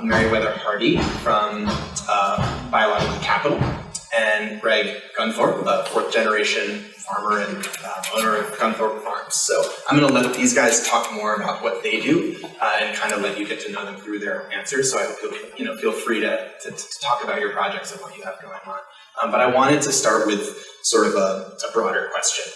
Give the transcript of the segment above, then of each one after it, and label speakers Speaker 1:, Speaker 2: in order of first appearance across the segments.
Speaker 1: Meriwether Hardie from Biological Capital, and Greg Gunthorp, a fourth-generation farmer and owner of Gunthorp Farms. So I'm going to let these guys talk more about what they do and kind of let you get to know them through their answers. So I hope you'll feel free to talk about your projects and what you have going on. But I wanted to start with sort of a broader question.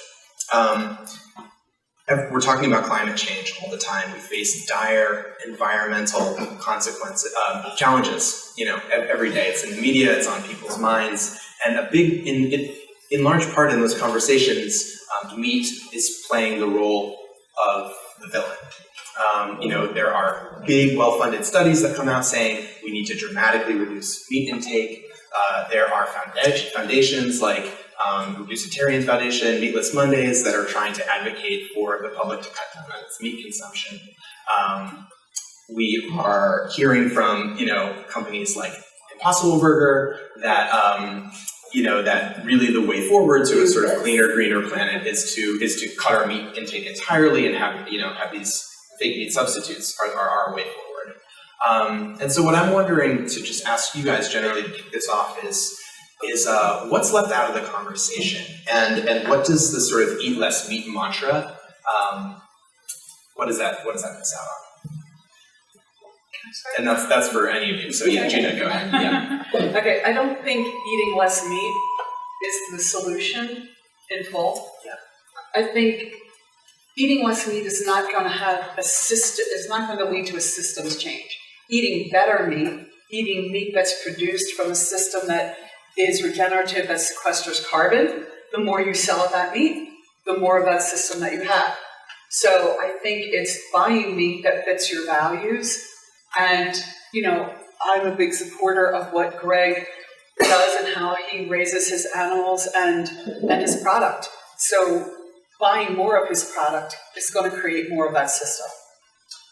Speaker 1: We're talking about climate change all the time. We face dire environmental consequences, challenges, every day. It's in the media, it's on people's minds, and in large part in those conversations, meat is playing the role of the villain. There are big, well-funded studies that come out saying we need to dramatically reduce meat intake. There are foundations like Reducitarian Foundation, Meatless Mondays, that are trying to advocate for the public to cut down on its meat consumption. We are hearing from companies like Impossible Burger that that really the way forward to a sort of cleaner, greener planet is to cut our meat intake entirely and have these fake meat substitutes are our way forward. And so what I'm wondering to just ask you guys generally to kick this off is what's left out of the conversation, and what does the sort of eat less meat mantra, what does that miss out on? And that's for any of you. So yeah, Gina, go ahead. Yeah.
Speaker 2: Okay, I don't think eating less meat is the solution in full.
Speaker 1: Yeah.
Speaker 2: I think eating less meat is not going to have is not going to lead to a systems change. Eating better meat, eating meat that's produced from a system that is regenerative, that sequesters carbon, the more you sell of that meat, the more of that system that you have. So I think it's buying meat that fits your values. And, I'm a big supporter of what Greg does and how he raises his animals and his product. So buying more of his product is going to create more of that system.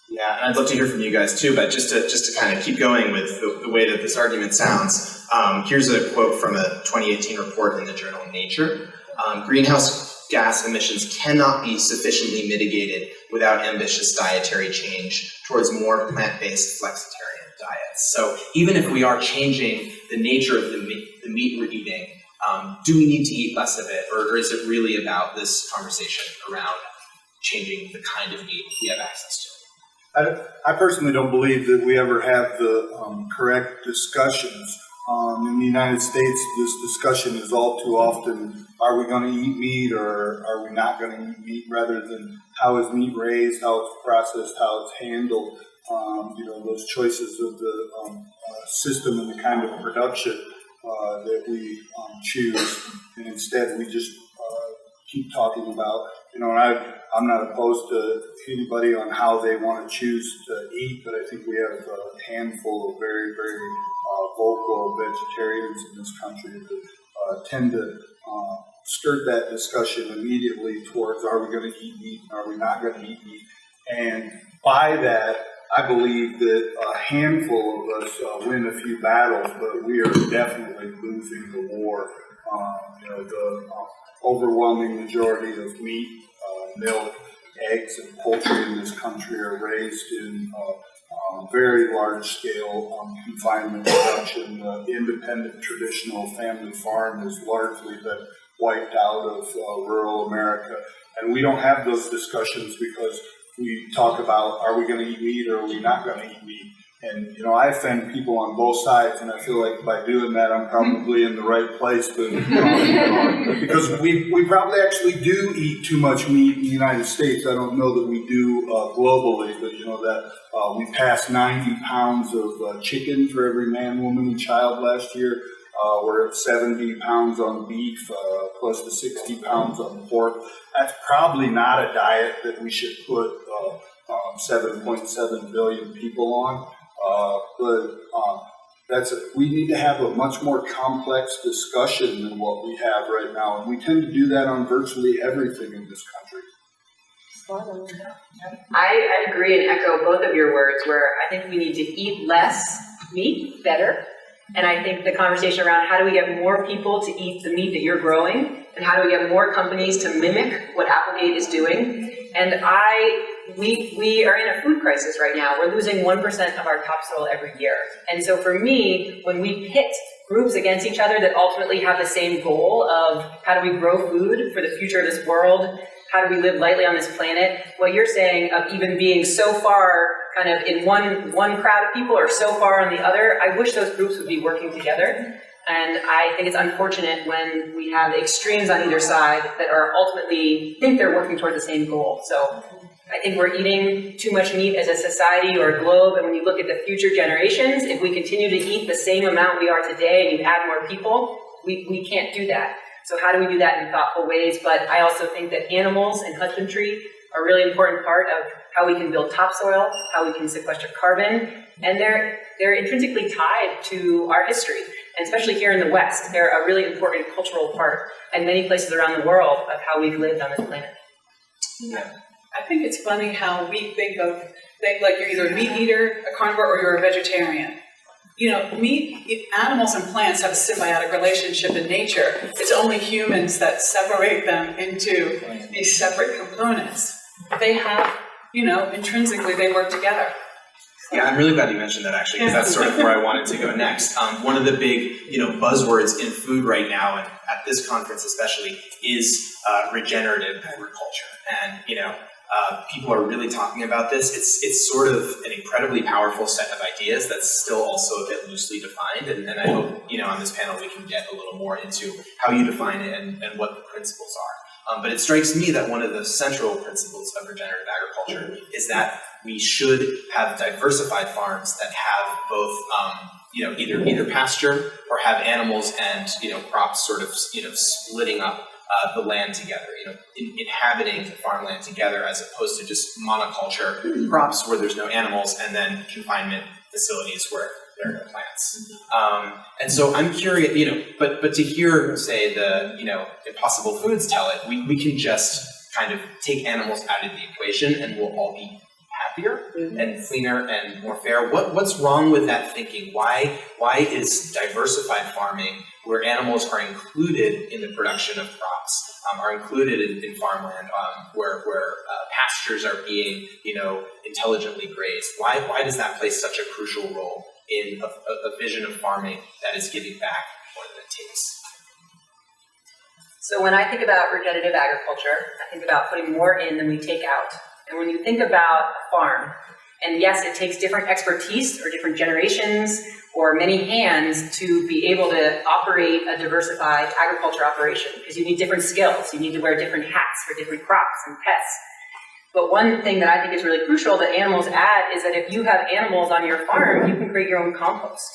Speaker 1: Yeah, and I'd love to hear from you guys too, but just to kind of keep going with the way that this argument sounds, here's a quote from a 2018 report in the journal Nature. Greenhouse gas emissions cannot be sufficiently mitigated without ambitious dietary change towards more plant-based flexitarian diets. So even if we are changing the nature of the meat we're eating, do we need to eat less of it, or is it really about this conversation around changing the kind of meat we have access to?
Speaker 3: I personally don't believe that we ever have the correct discussions. In the United States, this discussion is all too often, are we going to eat meat or are we not going to eat meat, rather than how is meat raised, how it's processed, how it's handled, those choices of the system and the kind of production that we choose. And instead, we just keep talking about, I'm not opposed to anybody on how they want to choose to eat, but I think we have a handful of very, very vocal vegetarians in this country that tend to skirt that discussion immediately towards, are we going to eat meat, are we not going to eat meat? And by that, I believe that a handful of us win a few battles, but we are definitely losing the war. The overwhelming majority of meat, milk, eggs, and poultry in this country are raised in very large-scale confinement production. The independent traditional family farm has largely been wiped out of rural America. And we don't have those discussions because we talk about, are we going to eat meat or are we not going to eat meat? And, I offend people on both sides, and I feel like by doing that, I'm probably in the right place. But, because we probably actually do eat too much meat in the United States. I don't know that we do globally, but that we passed 90 pounds of chicken for every man, woman, and child last year. We're at 70 pounds on beef, close to 60 pounds on pork. That's probably not a diet that we should put 7.7 billion people on. We need to have a much more complex discussion than what we have right now, and we tend to do that on virtually everything in this country.
Speaker 4: I agree and echo both of your words, where I think we need to eat less meat better, and I think the conversation around how do we get more people to eat the meat that you're growing, and how do we get more companies to mimic what Applegate is doing, and I we are in a food crisis right now. We're losing 1% of our topsoil every year. And so for me, when we pit groups against each other that ultimately have the same goal of how do we grow food for the future of this world, how do we live lightly on this planet, what you're saying of even being so far kind of in one crowd of people or so far on the other, I wish those groups would be working together. And I think it's unfortunate when we have the extremes on either side that are ultimately think they're working towards the same goal. So I think we're eating too much meat as a society or a globe, and when you look at the future generations, if we continue to eat the same amount we are today and you add more people, we can't do that. So how do we do that in thoughtful ways? But I also think that animals and husbandry are a really important part of how we can build topsoil, how we can sequester carbon, and they're intrinsically tied to our history. And especially here in the West, they're a really important cultural part, and many places around the world, of how we've lived on this planet.
Speaker 2: Yeah. I think it's funny how we think like you're either a meat eater, a carnivore, or you're a vegetarian. You know, animals and plants have a symbiotic relationship in nature. It's only humans that separate them into these separate components. They have, intrinsically they work together.
Speaker 1: Yeah, I'm really glad you mentioned that actually, because that's sort of where I wanted to go next. One of the big, buzzwords in food right now, and at this conference especially, is regenerative agriculture. And people are really talking about this. It's sort of an incredibly powerful set of ideas that's still also a bit loosely defined. And I hope on this panel we can get a little more into how you define it and what the principles are. But it strikes me that one of the central principles of regenerative agriculture is that we should have diversified farms that have both, either pasture or have animals and, crops sort of, splitting up the land together, inhabiting the farmland together as opposed to just monoculture crops where there's no animals and then confinement facilities where there are no plants. And so I'm curious, but to hear, say, the, Impossible Foods tell it, we can just kind of take animals out of the equation and we'll all be happier and cleaner and more fair. What's wrong with that thinking? Why is diversified farming, where animals are included in the production of crops, are included in farmland, where pastures are being intelligently grazed? Why does that play such a crucial role in a vision of farming that is giving back more than it takes?
Speaker 4: So when I think about regenerative agriculture, I think about putting more in than we take out. And when you think about a farm, and yes, it takes different expertise or different generations or many hands to be able to operate a diversified agriculture operation, because you need different skills. You need to wear different hats for different crops and pests. But one thing that I think is really crucial that animals add is that if you have animals on your farm, you can create your own compost.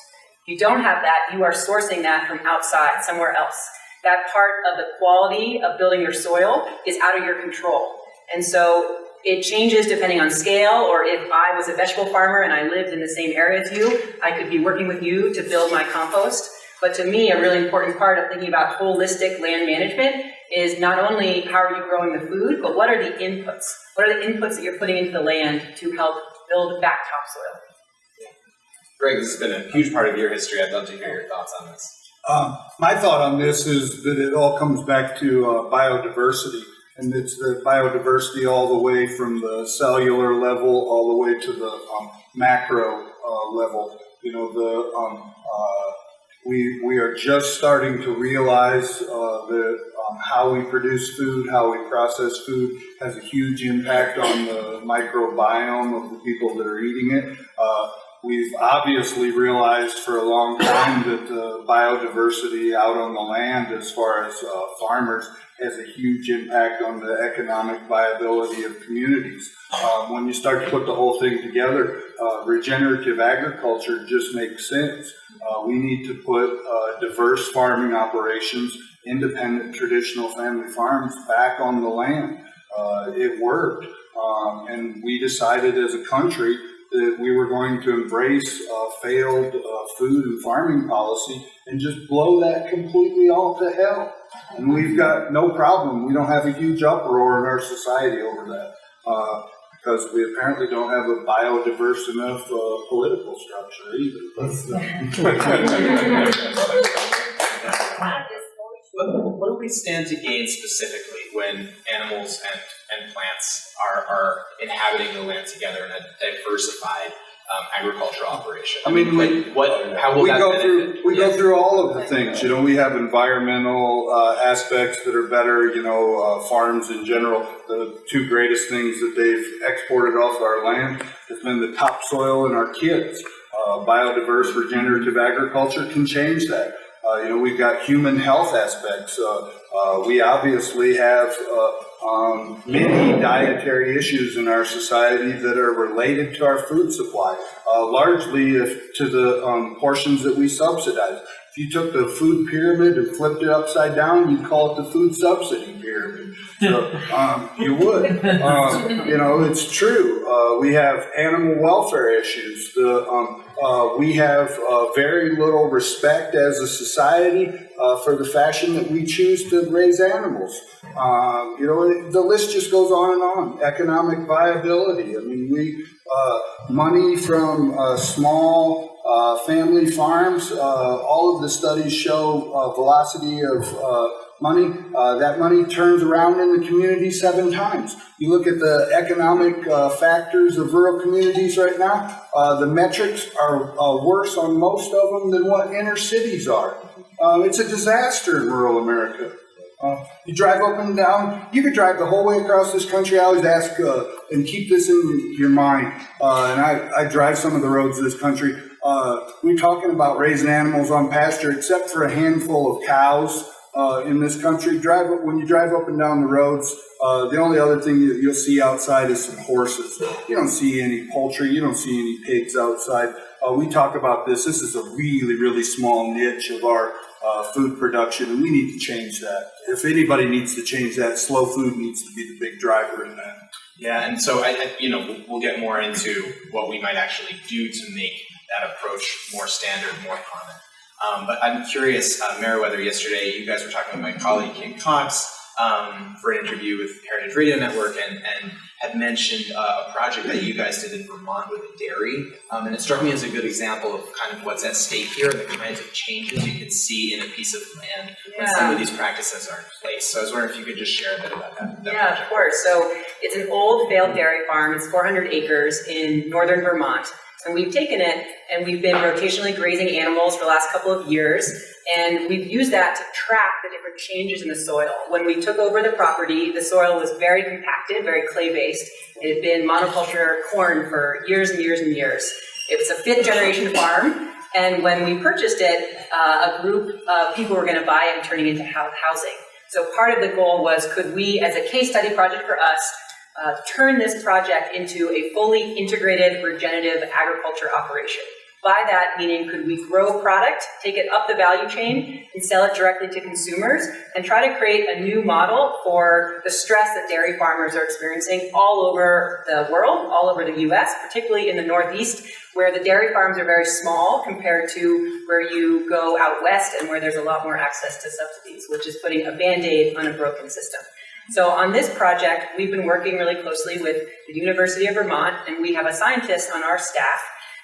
Speaker 4: If you don't have that, you are sourcing that from outside, somewhere else. That part of the quality of building your soil is out of your control. And so it changes depending on scale, or if I was a vegetable farmer and I lived in the same area as you, I could be working with you to build my compost. But to me, a really important part of thinking about holistic land management is not only how are you growing the food, but what are the inputs? What are the inputs that you're putting into the land to help build back topsoil?
Speaker 1: Greg, this has been a huge part of your history. I'd love to hear your thoughts on this.
Speaker 3: My thought on this is that it all comes back to biodiversity. And it's the biodiversity all the way from the cellular level all the way to the macro level. We are just starting to realize that how we produce food, how we process food has a huge impact on the microbiome of the people that are eating it. We've obviously realized for a long time that biodiversity out on the land, as far as farmers, has a huge impact on the economic viability of communities. When you start to put the whole thing together, regenerative agriculture just makes sense. We need to put diverse farming operations, independent traditional family farms back on the land. It worked. And we decided as a country that we were going to embrace failed food and farming policy and just blow that completely all to hell. And we've got no problem. We don't have a huge uproar in our society over that because we apparently don't have a biodiverse enough political structure either.
Speaker 1: What do we stand to gain specifically when animals and plants are inhabiting the land together in a diversified agricultural operation?
Speaker 3: I mean,
Speaker 1: how will that benefit?
Speaker 3: We go through all of the things. You know, we have environmental aspects that are better. You know, farms in general. The two greatest things that they've exported off our land has been the topsoil and our kids. Biodiverse regenerative agriculture can change that. You know, we've got human health aspects. We obviously have many dietary issues in our society that are related to our food supply, largely to the portions that we subsidize. If you took the food pyramid and flipped it upside down, you'd call it the food subsidy pyramid. So, you would. You know, it's true. We have animal welfare issues. We have very little respect as a society for the fashion that we choose to raise animals. You know, the list just goes on and on. Economic viability. I mean, money from small family farms. All of the studies show velocity of money. That money turns around in the community 7 times. You look at the economic factors of rural communities right now, the metrics are worse on most of them than what inner cities are. It's a disaster in rural America. You drive up and down, you could drive the whole way across this country. I always ask, and keep this in your mind, and I drive some of the roads of this country. We're talking about raising animals on pasture, except for a handful of cows in this country. When you drive up and down the roads, the only other thing that you'll see outside is some horses. You don't see any poultry, you don't see any pigs outside. We talk about this. This is a really, really small niche of our food production, and we need to change that. If anybody needs to change that, slow food needs to be the big driver in that.
Speaker 1: Yeah, and so we'll get more into what we might actually do to make that approach more standard, more common. But I'm curious, Meriwether, yesterday you guys were talking with my colleague Kim Cox for an interview with Heritage Radio Network, and had mentioned a project that you guys did in Vermont with a dairy, and it struck me as a good example of kind of what's at stake here and the kinds of changes you can see in a piece of land when some of these practices are in place. So I was wondering if you could just share a bit about that project.
Speaker 4: Of course. So it's an old failed dairy farm. It's 400 acres in northern Vermont. And we've taken it and we've been rotationally grazing animals for the last couple of years. And we've used that to track the different changes in the soil. When we took over the property, the soil was very compacted, very clay-based. It had been monoculture corn for years and years and years. It was a 5th generation farm. And when we purchased it, a group of people were going to buy it and turn it into housing. So part of the goal was, could we, as a case study project for us, turn this project into a fully integrated regenerative agriculture operation. By that, meaning could we grow product, take it up the value chain, and sell it directly to consumers, and try to create a new model for the stress that dairy farmers are experiencing all over the world, all over the US, particularly in the Northeast, where the dairy farms are very small compared to where you go out west and where there's a lot more access to subsidies, which is putting a Band-Aid on a broken system. So on this project, we've been working really closely with the University of Vermont, and we have a scientist on our staff,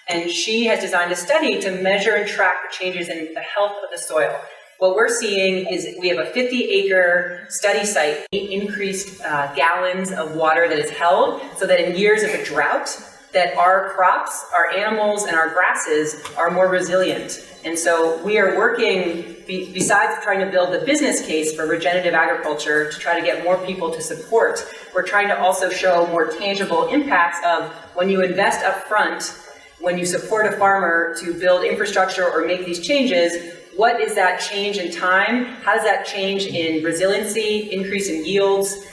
Speaker 4: and she has designed a study to measure and track the changes in the health of the soil. What we're seeing is we have a 50-acre study site, increased gallons of water that is held, so that in years of a drought, that our crops, our animals, and our grasses are more resilient. And so we are working, besides trying to build the business case for regenerative agriculture to try to get more people to support, we're trying to also show more tangible impacts of when you invest up front, when you support a farmer to build infrastructure or make these changes, what is that change in time? How does that change in resiliency, increase in yields,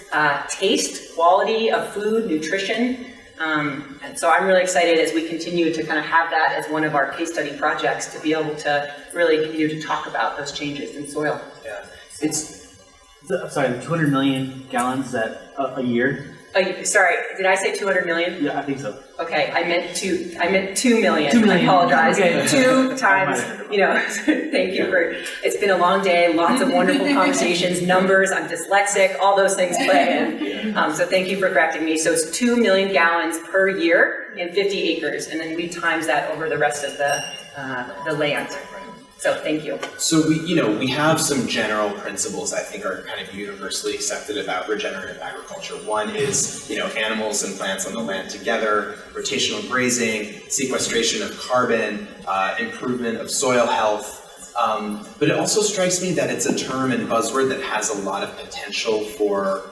Speaker 4: taste, quality of food, nutrition? And so I'm really excited as we continue to kind of have that as one of our case study projects to be able to really continue to talk about those changes in soil.
Speaker 1: Yeah.
Speaker 5: Sorry, 200 million gallons, is that a year?
Speaker 4: Sorry, did I say 200 million?
Speaker 5: Yeah, I think so.
Speaker 4: Okay, I meant 2 million.
Speaker 5: 2 million.
Speaker 4: I apologize.
Speaker 5: Okay.
Speaker 4: 2 times, thank you for, it's been a long day, lots of wonderful conversations, numbers, I'm dyslexic, all those things play in. So thank you for correcting me. So it's 2 million gallons per year in 50 acres, and then we times that over the rest of the land. So thank you.
Speaker 1: So we have some general principles I think are kind of universally accepted about regenerative agriculture. One is, animals and plants on the land together, rotational grazing, sequestration of carbon, improvement of soil health. But it also strikes me that it's a term and buzzword that has a lot of potential for,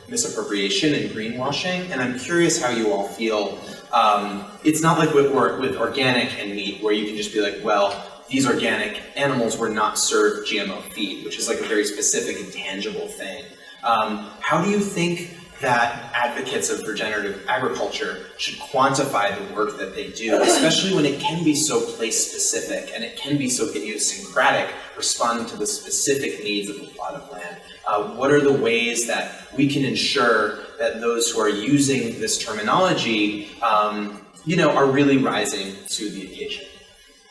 Speaker 1: misappropriation and greenwashing. And I'm curious how you all feel. It's not like with organic and meat where you can just be like, well, these organic animals were not served GMO feed, which is like a very specific and tangible thing. How do you think that advocates of regenerative agriculture should quantify the work that they do, especially when it can be so place-specific and it can be so idiosyncratic, responding to the specific needs of a plot of land? What are the ways that we can ensure that those who are using this terminology, are really rising to the occasion?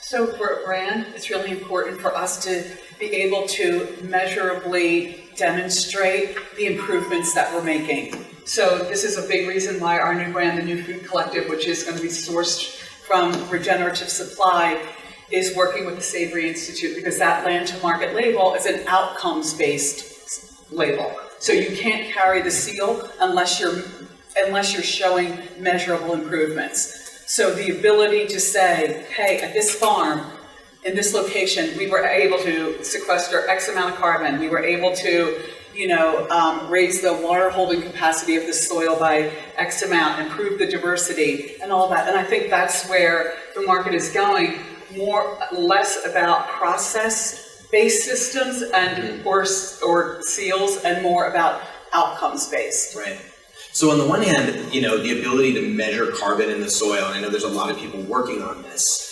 Speaker 2: So for a brand, it's really important for us to be able to measurably demonstrate the improvements that we're making. So this is a big reason why our new brand, the New Food Collective, which is going to be sourced from regenerative supply, is working with the Savory Institute, because that land to market label is an outcomes-based label. So you can't carry the seal unless you're showing measurable improvements. So the ability to say, hey, at this farm, in this location, we were able to sequester X amount of carbon. We were able to, raise the water holding capacity of the soil by X amount, improve the diversity and all that. And I think that's where the market is going, less about process-based systems and or seals, and more about outcomes-based.
Speaker 1: Right. So on the one hand, the ability to measure carbon in the soil, and I know there's a lot of people working on this,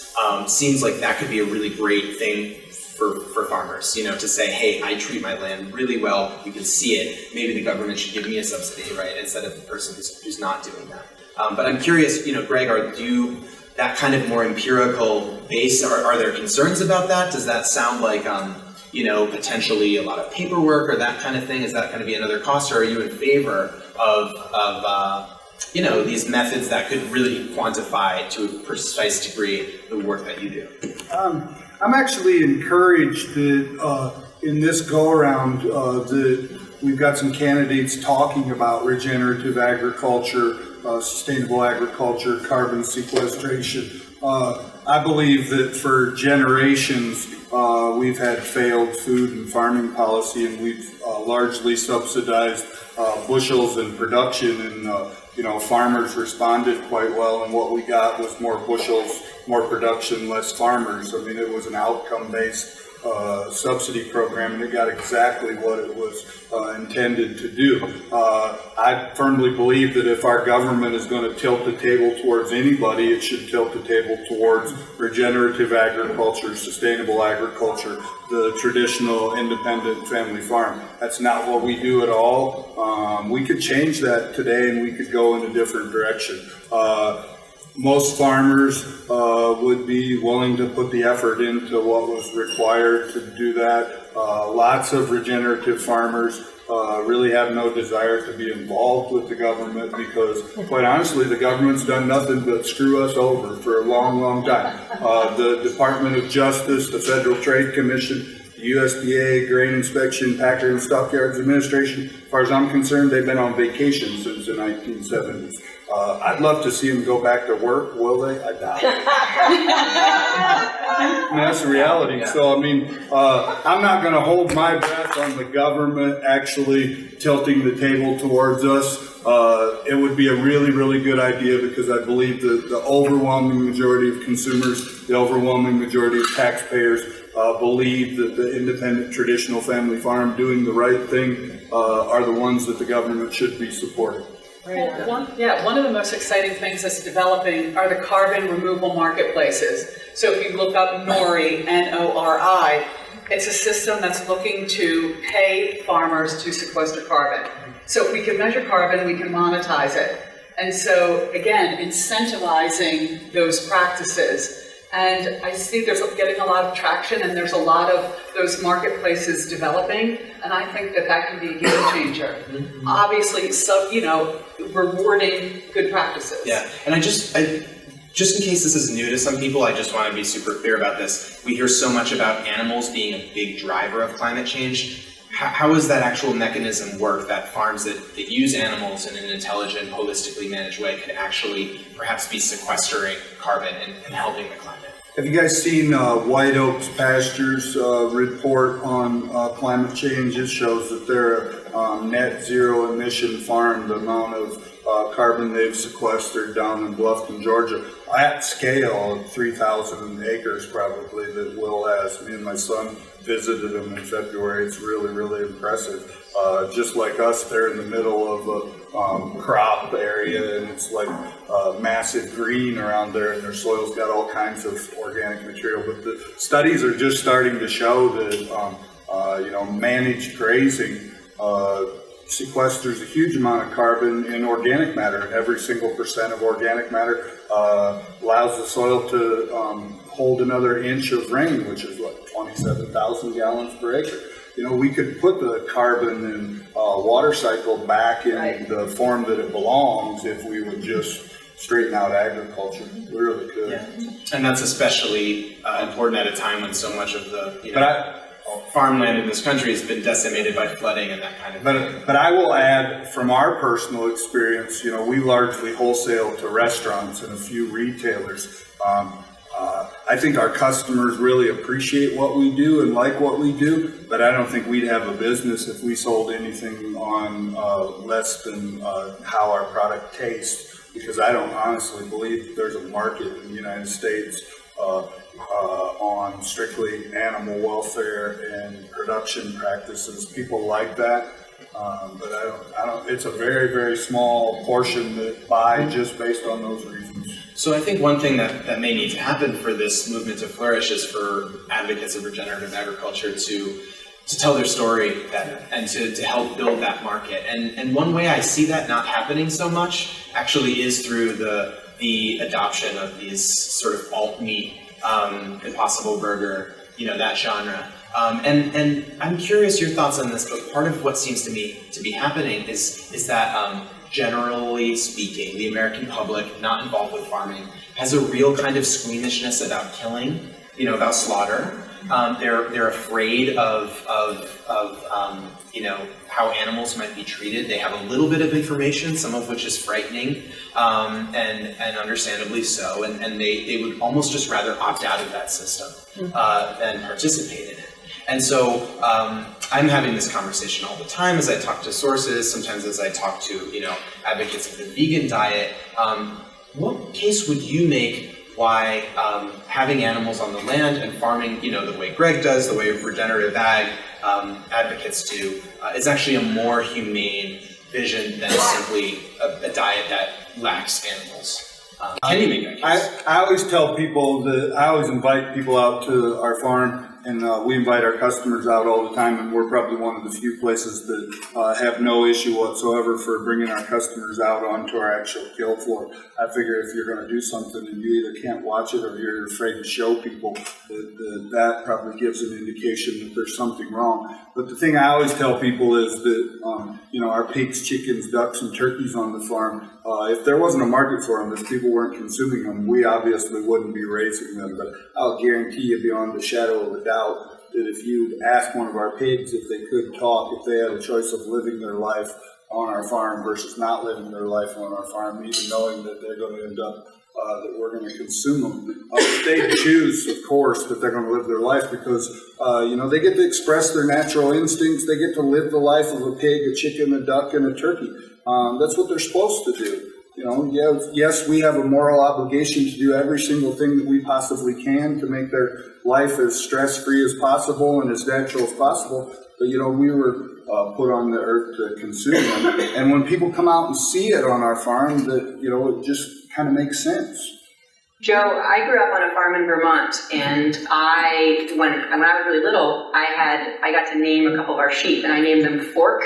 Speaker 1: seems like that could be a really great thing for farmers, to say, hey, I treat my land really well, you can see it, maybe the government should give me a subsidy, right, instead of the person who's not doing that. But I'm curious, Greg, that kind of more empirical base, are there concerns about that? Does that sound like, potentially a lot of paperwork or that kind of thing? Is that going to be another cost, or are you in favor of these methods that could really quantify to a precise degree the work that you do?
Speaker 3: I'm actually encouraged that in this go-around that we've got some candidates talking about regenerative agriculture, sustainable agriculture, carbon sequestration. I believe that for generations we've had failed food and farming policy, and we've largely subsidized bushels and production, and farmers responded quite well, and what we got was more bushels, more production, less farmers. I mean, it was an outcome-based subsidy program, and it got exactly what it was intended to do. I firmly believe that if our government is going to tilt the table towards anybody, it should tilt the table towards regenerative agriculture, sustainable agriculture, the traditional independent family farm. That's not what we do at all. We could change that today, and we could go in a different direction. Most farmers would be willing to put the effort into what was required to do that. Lots of regenerative farmers really have no desire to be involved with the government, because, quite honestly, the government's done nothing but screw us over for a long, long time. The Department of Justice, the Federal Trade Commission, the USDA, Grain Inspection, Packer and Stockyards Administration, as far as I'm concerned, they've been on vacation since the 1970s. I'd love to see them go back to work. Will they? I doubt it. And that's the reality. So, I'm not going to hold my breath on the government actually tilting the table towards us. It would be a really, really good idea, because I believe that the overwhelming majority of consumers, the overwhelming majority of taxpayers believe that the independent traditional family farm doing the right thing are the ones that the government should be supporting.
Speaker 2: Well, one of the most exciting things that's developing are the carbon removal marketplaces. So if you look up NORI, N-O-R-I, it's a system that's looking to pay farmers to sequester carbon. So if we can measure carbon, we can monetize it. And so, again, incentivizing those practices. And I see there's getting a lot of traction, and there's a lot of those marketplaces developing, and I think that can be a game changer. Obviously, rewarding good practices.
Speaker 1: Yeah, and Just in case this is new to some people, I just want to be super clear about this. We hear so much about animals being a big driver of climate change. How does that actual mechanism work, that farms that use animals in an intelligent, holistically managed way could actually perhaps be sequestering carbon and helping the climate?
Speaker 3: Have you guys seen White Oaks Pastures report on climate change? It shows that they're a net zero emission farm, the amount of carbon they've sequestered down in Bluffton, Georgia, at scale, 3,000 acres probably, that Will has. Me and my son visited them in February. It's really, really impressive. Just like us, they're in the middle of a crop area, and it's like massive green around there, and their soil's got all kinds of organic material. But the studies are just starting to show that managed grazing sequesters a huge amount of carbon in organic matter, and every single percent of organic matter allows the soil to hold another inch of rain, which is what, 27,000 gallons per acre. We could put the carbon and water cycle back in the form that it belongs if we would just straighten out agriculture. We really could.
Speaker 1: Yeah. And that's especially important at a time when so much of the farmland in this country has been decimated by flooding and that kind of thing.
Speaker 3: But I will add, from our personal experience, we largely wholesale to restaurants and a few retailers. I think our customers really appreciate what we do and like what we do, but I don't think we'd have a business if we sold anything on less than how our product tastes, because I don't honestly believe that there's a market in the United States on strictly animal welfare and production practices. People like that, but I don't. It's a very, very small portion that buy just based on those reasons.
Speaker 1: So I think one thing that may need to happen for this movement to flourish is for advocates of regenerative agriculture to tell their story and to help build that market. And one way I see that not happening so much actually is through the adoption of these sort of alt meat, Impossible Burger, that genre. And I'm curious your thoughts on this, but part of what seems to me to be happening is that generally speaking, the American public not involved with farming has a real kind of squeamishness about killing, about slaughter. They're afraid of how animals might be treated. They have a little bit of information, some of which is frightening, and understandably so. And they would almost just rather opt out of that system than participate in it. And so I'm having this conversation all the time as I talk to sources, sometimes as I talk to advocates of the vegan diet. What case would you make why having animals on the land and farming, the way Greg does, the way regenerative ag advocates do, is actually a more humane vision than simply a diet that lacks animals? Can you make that case?
Speaker 3: I always tell people that I always invite people out to our farm, and we invite our customers out all the time, and we're probably one of the few places that have no issue whatsoever for bringing our customers out onto our actual kill floor. I figure if you're going to do something and you either can't watch it or you're afraid to show people, that probably gives an indication that there's something wrong. But the thing I always tell people is that, our pigs, chickens, ducks, and turkeys on the farm, if there wasn't a market for them, if people weren't consuming them, we obviously wouldn't be raising them. But I'll guarantee you beyond a shadow of a doubt that if you ask one of our pigs if they could talk, if they had a choice of living their life on our farm versus not living their life on our farm, even knowing that they're going to end up, that we're going to consume them, they choose, of course, that they're going to live their life because, they get to express their natural instincts. They get to live the life of a pig, a chicken, a duck, and a turkey. That's what they're supposed to do. Yes, we have a moral obligation to do every single thing that we possibly can to make their life as stress-free as possible and as natural as possible. But, we were put on the earth to consume them. And when people come out and see it on our farm, that, it just kind of makes sense.
Speaker 4: Joe, I grew up on a farm in Vermont, and when I was really little, I got to name a couple of our sheep, and I named them Fork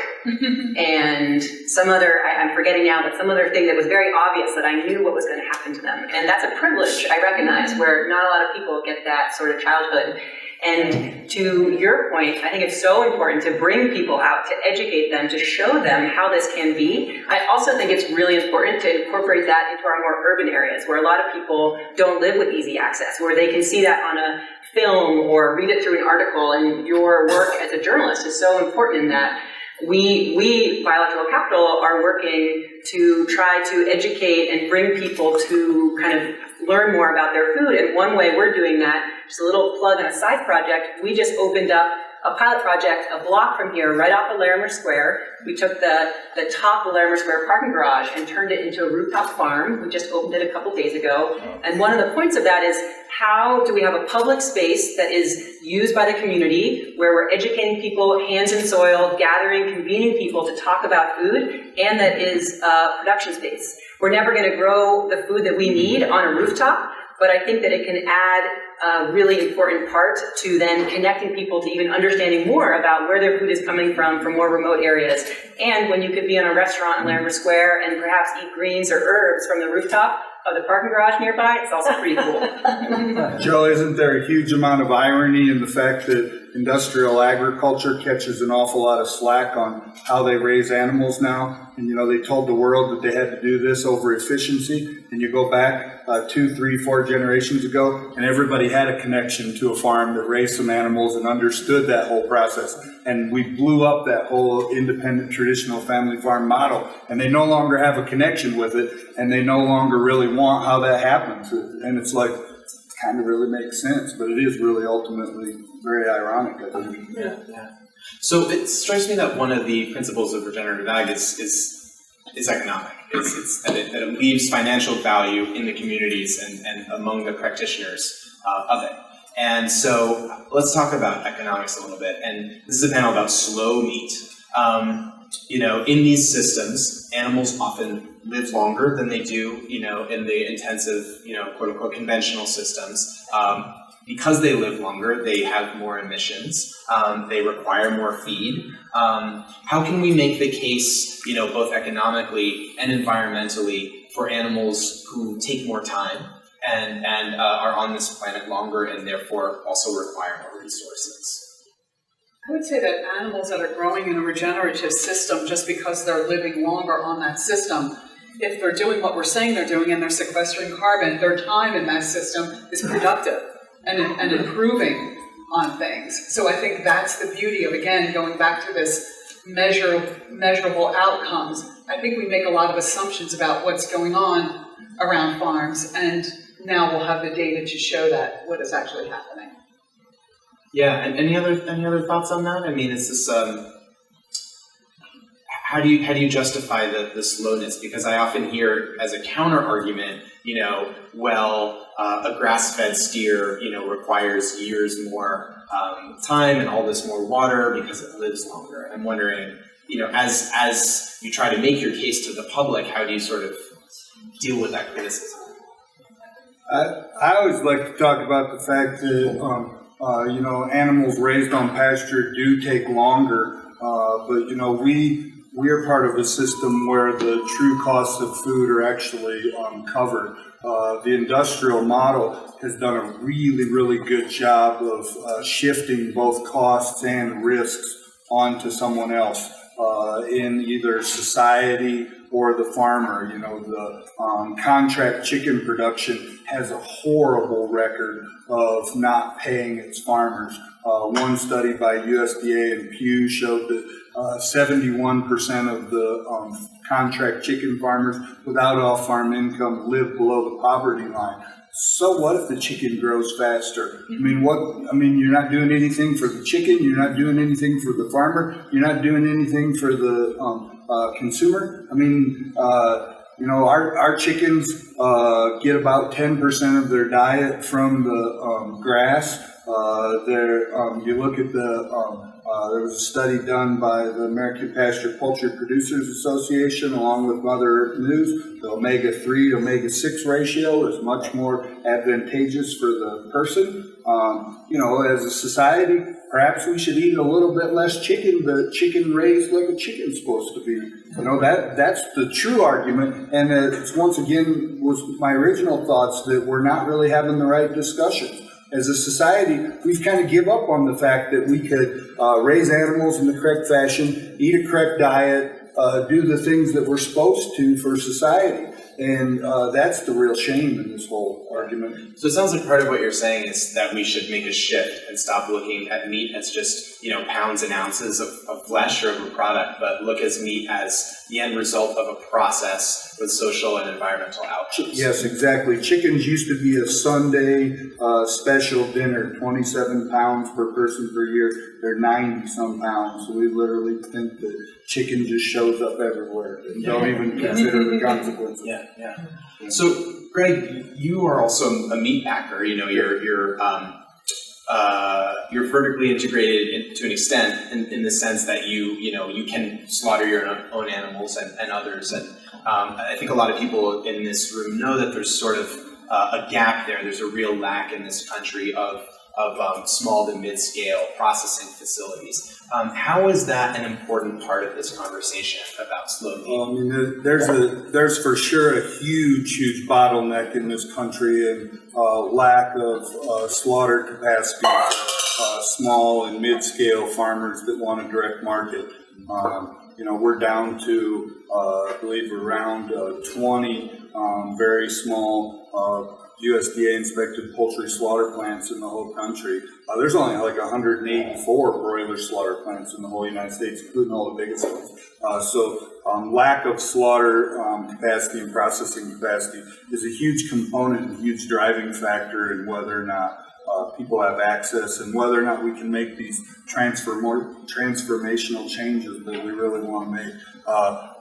Speaker 4: and some other, I'm forgetting now, but some other thing that was very obvious that I knew what was going to happen to them. And that's a privilege, I recognize, where not a lot of people get that sort of childhood. And to your point, I think it's so important to bring people out, to educate them, to show them how this can be. I also think it's really important to incorporate that into our more urban areas where a lot of people don't live with easy access, where they can see that on a film or read it through an article. And your work as a journalist is so important in that. We, Biological Capital, are working to try to educate and bring people to kind of learn more about their food. And one way we're doing that, just a little plug on a side project, we just opened up a pilot project a block from here, right off of Larimer Square. We took the top of Larimer Square parking garage and turned it into a rooftop farm. We just opened it a couple days ago. And one of the points of that is, how do we have a public space that is used by the community, where we're educating people, hands in soil, gathering, convening people to talk about food, and that is a production space. We're never going to grow the food that we need on a rooftop, but I think that it can add a really important part to then connecting people to even understanding more about where their food is coming from more remote areas. And when you could be in a restaurant in Larimer Square and perhaps eat greens or herbs from the rooftop of the parking garage nearby, it's also pretty cool.
Speaker 3: Joe, isn't there a huge amount of irony in the fact that industrial agriculture catches an awful lot of slack on how they raise animals now? And, you know, they told the world that they had to do this over efficiency. And you go back 2, 3, 4 generations ago, and everybody had a connection to a farm that raised some animals and understood that whole process. And we blew up that whole independent traditional family farm model. And they no longer have a connection with it, and they no longer really want how that happens. And it's like, it kind of really makes sense, but it is really ultimately very ironic, I think.
Speaker 1: Yeah. So it strikes me that one of the principles of regenerative ag is economic. It's that it leaves financial value in the communities and among the practitioners of it. And so let's talk about economics a little bit. And this is a panel about slow meat. You know, in these systems, animals often live longer than they do, you know, in the intensive, you know, quote unquote conventional systems. Because they live longer, they have more emissions. They require more feed. How can we make the case, you know, both economically and environmentally for animals who take more time and are on this planet longer and therefore also require more resources?
Speaker 2: I would say that animals that are growing in a regenerative system, just because they're living longer on that system, if they're doing what we're saying they're doing and they're sequestering carbon, their time in that system is productive and improving on things. So I think that's the beauty of, again, going back to this measurable outcomes. I think we make a lot of assumptions about what's going on around farms, and now we'll have the data to show that what is actually happening.
Speaker 1: Yeah, and any other thoughts on that? I mean, is this how do you justify the slowness? Because I often hear as a counter argument, you know, well, a grass-fed steer, you know, requires years more time and all this more water because it lives longer. I'm wondering, you know, as you try to make your case to the public, how do you sort of deal with that criticism?
Speaker 3: I always like to talk about the fact that you know, animals raised on pasture do take longer, but you know, we are part of a system where the true costs of food are actually covered. The industrial model has done a really good job of shifting both costs and risks onto someone else in either society or the farmer. You know, the contract chicken production has a horrible record of not paying its farmers. One study by USDA and Pew showed that 71% of the contract chicken farmers without off-farm income live below the poverty line. So what if the chicken grows faster? I mean, you're not doing anything for the chicken, you're not doing anything for the farmer, you're not doing anything for the consumer. I mean, you know, our chickens get about 10% of their diet from the grass. You look at there was a study done by the American Pasture Poultry Producers Association along with Mother Earth News. The omega-3 to omega-6 ratio is much more advantageous for the person. You know, as a society, perhaps we should eat a little bit less chicken, but chicken raised like a chicken's supposed to be. You know, that's the true argument. And it's once again was my original thoughts that we're not really having the right discussions. as a society, we've kind of give up on the fact that we could raise animals in the correct fashion, eat a correct diet, do the things that we're supposed to for society. And that's the real shame in this whole argument.
Speaker 1: So it sounds like part of what you're saying is that we should make a shift and stop looking at meat as just, pounds and ounces of flesh or of a product, but look at meat as the end result of a process with social and environmental outcomes.
Speaker 3: Yes, exactly. Chickens used to be a Sunday special dinner, 27 pounds per person per year. They're 90-some pounds. So we literally think that chicken just shows up everywhere and don't even consider the consequences.
Speaker 1: Yeah. So, Greg, you are also a meat packer. You're vertically integrated to an extent in the sense that you can slaughter your own animals and others. And I think a lot of people in this room know that there's sort of a gap there. There's a real lack in this country of small to mid-scale processing facilities. How is that an important part of this conversation about slow meat?
Speaker 3: There's for sure a huge bottleneck in this country, and lack of slaughter capacity for small and mid-scale farmers that want a direct market. We're down to, I believe, around 20 very small USDA inspected poultry slaughter plants in the whole country. There's only like 184 broiler slaughter plants in the whole United States, including all the biggest ones. So lack of slaughter capacity and processing capacity is a huge component, a huge driving factor in whether or not people have access and whether or not we can make these transformational changes that we really want to make.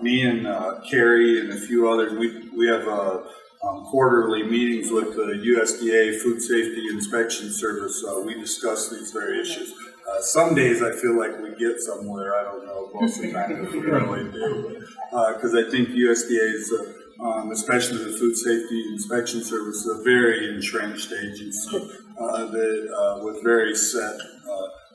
Speaker 3: Me and Carrie and a few others, we have quarterly meetings with the USDA Food Safety Inspection Service. We discuss these very issues. Some days I feel like we get somewhere. I don't know. Most of the time we really do. Because I think USDA is, especially the Food Safety Inspection Service, is a very entrenched agency with very set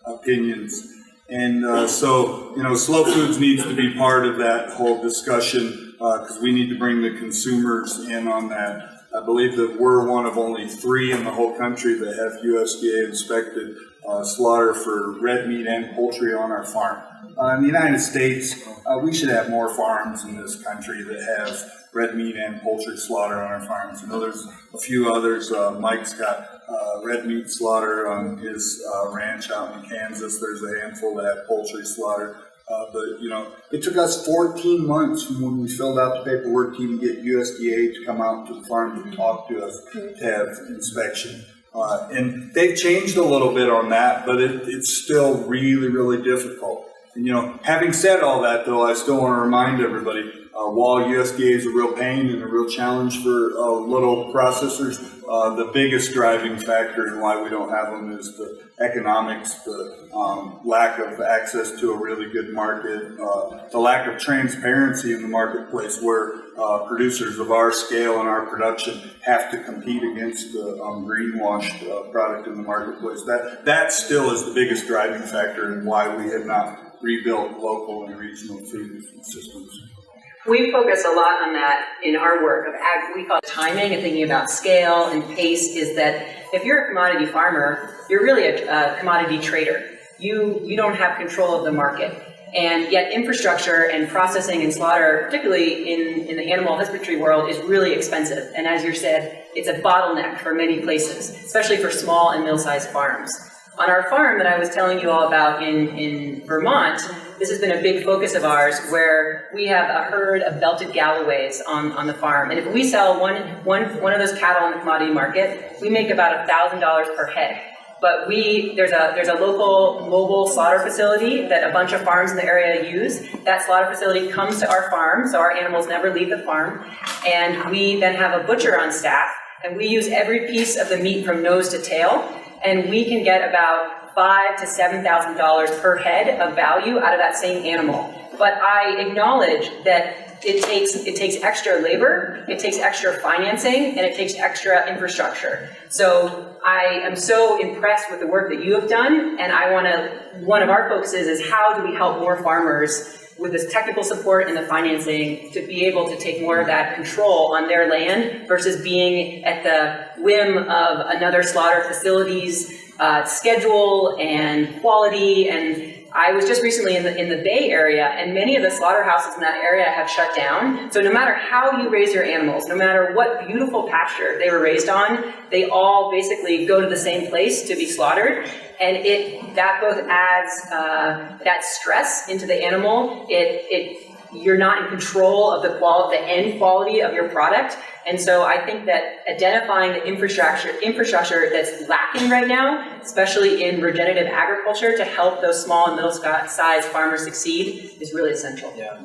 Speaker 3: opinions. And so slow foods needs to be part of that whole discussion because we need to bring the consumers in on that. I believe that we're one of only 3 in the whole country that have USDA inspected slaughter for red meat and poultry on our farm. In the United States, we should have more farms in this country that have red meat and poultry slaughter on our farms. I know there's a few others. Mike's got red meat slaughter on his ranch out in Kansas. There's a handful that have poultry slaughter. But it took us 14 months from when we filled out the paperwork to even get USDA to come out to the farm to talk to us to have inspection. And they've changed a little bit on that, but it's still really, really difficult. And having said all that, though, I still want to remind everybody, while USDA is a real pain and a real challenge for little processors, the biggest driving factor in why we don't have them is the economics, the lack of access to a really good market, the lack of transparency in the marketplace where producers of our scale and our production have to compete against the greenwashed product in the marketplace. That still is the biggest driving factor in why we have not rebuilt local and regional food systems.
Speaker 4: We focus a lot on that in our work of we call it timing and thinking about scale and pace. Is that if you're a commodity farmer, you're really a commodity trader. You don't have control of the market, and yet infrastructure and processing and slaughter, particularly in the animal husbandry world, is really expensive. And as you said, it's a bottleneck for many places, especially for small and middle-sized farms. On our farm that I was telling you all about in Vermont, this has been a big focus of ours, where we have a herd of belted Galloways on the farm. And if we sell one of those cattle in the commodity market, we make about $1,000 per head. But there's a local mobile slaughter facility that a bunch of farms in the area use. That slaughter facility comes to our farm, so our animals never leave the farm. And we then have a butcher on staff, and we use every piece of the meat from nose to tail. And we can get about $5,000 to $7,000 per head of value out of that same animal. But I acknowledge that it takes extra labor, it takes extra financing, and it takes extra infrastructure. So I am so impressed with the work that you have done, and one of our focuses is how do we help more farmers with this technical support and the financing to be able to take more of that control on their land versus being at the whim of another slaughter facility's schedule and quality. And I was just recently in the Bay Area, and many of the slaughterhouses in that area have shut down. So no matter how you raise your animals, no matter what beautiful pasture they were raised on, they all basically go to the same place to be slaughtered. And that both adds that stress into the animal. You're not in control of the end quality of your product. And so I think that identifying the infrastructure that's lacking right now, especially in regenerative agriculture, to help those small and middle-sized farmers succeed is really essential.
Speaker 1: Yeah.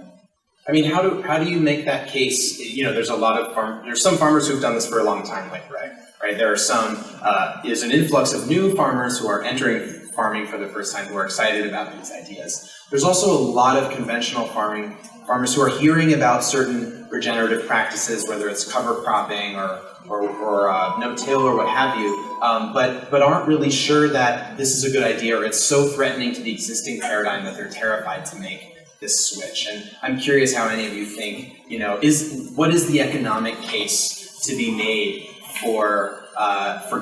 Speaker 1: I mean, how do you make that case? You know, there's some farmers who've done this for a long time, like Greg, right? There are there's an influx of new farmers who are entering farming for the first time who are excited about these ideas. There's also a lot of conventional farmers who are hearing about certain regenerative practices, whether it's cover cropping or no-till or what have you, but aren't really sure that this is a good idea, or it's so threatening to the existing paradigm that they're terrified to make this switch. And I'm curious how any of you think, what is the economic case to be made for